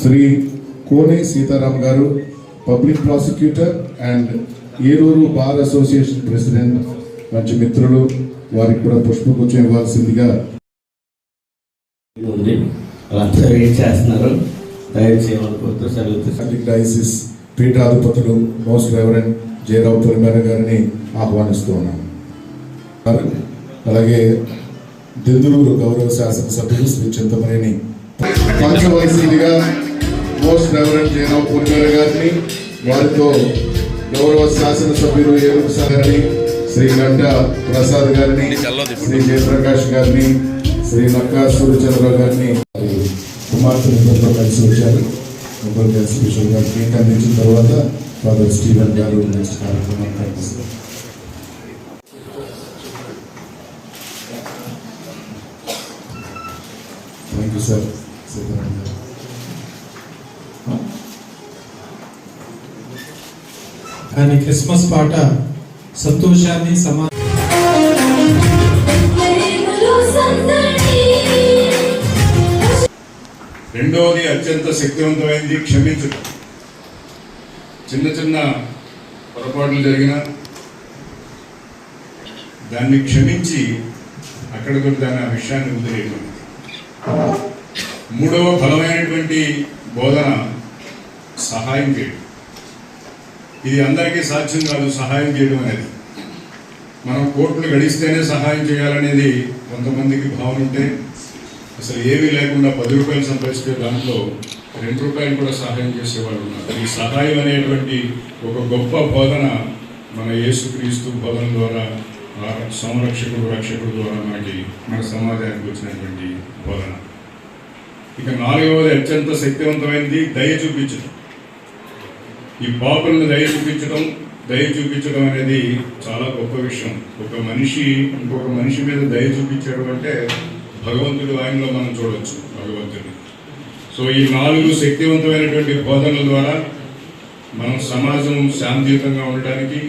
శ్రీ కోనే సీతారాం గారు, public prosecutor and Eluru bar association president, మంచి మిత్రులు, వారికి కూడా పుష్పగుచ్చం ఇవ్వాల్సిందిగా చేస్తున్నారు. డయాసిస్ పీఠాధిపతులు మోస్ట్ రెవరెండ్ జయరావు పరిమేర గారిని ఆహ్వానిస్తూ ఉన్నాం. అలాగే దెందులూరు గౌరవ శాసనసభ్యులు శ్రీ చింతమనేని పంచవలసిందిగా మోస్ట్ రెవరెండ్ జయరావు పరిమేర గారిని, వారితో గౌరవ శాసనసభ్యులు ఏలూరు గారిని, శ్రీ గంట ప్రసాద్ గారిని, శ్రీ జయప్రకాష్ గారిని, శ్రీ నక్కా సూర్యచంద్ర గారిని కుమార్తెలతో కలిసి వచ్చారు. కలిసి విషయం గారు కేక్ అందించిన తర్వాత ఫాదర్ స్టీవెన్ గారు నెక్స్ట్ కార్యక్రమాన్ని కనిపిస్తారు. Thank you sir. సీతారాం గారు కానీ క్రిస్మస్ పాట సంతోషాన్ని రెండవది అత్యంత శక్తివంతమైనది క్షమించడం. చిన్న చిన్న పొరపాట్లు జరిగినా దాన్ని క్షమించి అక్కడికి దాని ఆ విషయాన్ని వదిలేయడం. మూడవ బలమైనటువంటి బోధన సహాయం చేయడం. ఇది అందరికీ సాధ్యం కాదు సహాయం చేయడం అనేది. మనం కోట్లు గడిస్తేనే సహాయం చేయాలనేది కొంతమందికి భావన ఉంటే, అసలు ఏమీ లేకుండా 10 రూపాయలు సంపాదించే దాంట్లో 2 రూపాయలు కూడా సహాయం చేసేవాళ్ళు ఉన్నారు. ఈ సహాయం అనేటువంటి ఒక గొప్ప బోధన మన యేసుక్రీస్తు బోధన ద్వారా, సంరక్షకుడు రక్షకుడు ద్వారా మన సమాజానికి వచ్చినటువంటి బోధన. ఇక 4వది అత్యంత శక్తివంతమైనది దయ చూపించడం. ఈ పాపులను దయ చూపించడం అనేది చాలా గొప్ప విషయం. ఒక మనిషి ఇంకొక మనిషి మీద దయ చూపించడం అంటే భగవంతుడు ఆయనలో మనం చూడవచ్చు భగవంతుడు. సో ఈ 4 శక్తివంతమైనటువంటి బోధనల ద్వారా మనం సమాజం శాంతియుతంగా ఉండడానికి,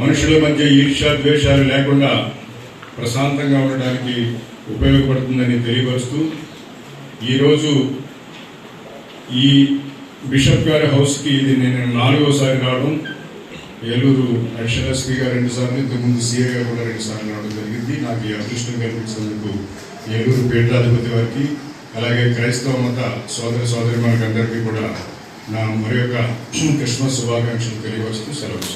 మనుషుల మధ్య ఈర్ష్య ద్వేషాలు లేకుండా ప్రశాంతంగా ఉండడానికి ఉపయోగపడుతుందని తెలియపరుస్తూ, ఈరోజు ఈ బిషప్ గారి హౌస్కి ఇది నేను 4వసారి రావడం. ఏలూరు అడిషనల్ ఎస్పీ గారు 2 సార్లు, ఇంతకుముందు సీఏ గారు కూడా 2 సార్లు రావడం జరిగింది. నాకు ఈ అదృష్టం కల్పించినందుకు ఏలూరు పీఠాధిపతి వారికి, అలాగే క్రైస్తవ మత సోదరి మనకందరికీ కూడా నా మరి యొక్క క్రిస్మస్ శుభాకాంక్షలు తెలియవస్తూ సెలవు.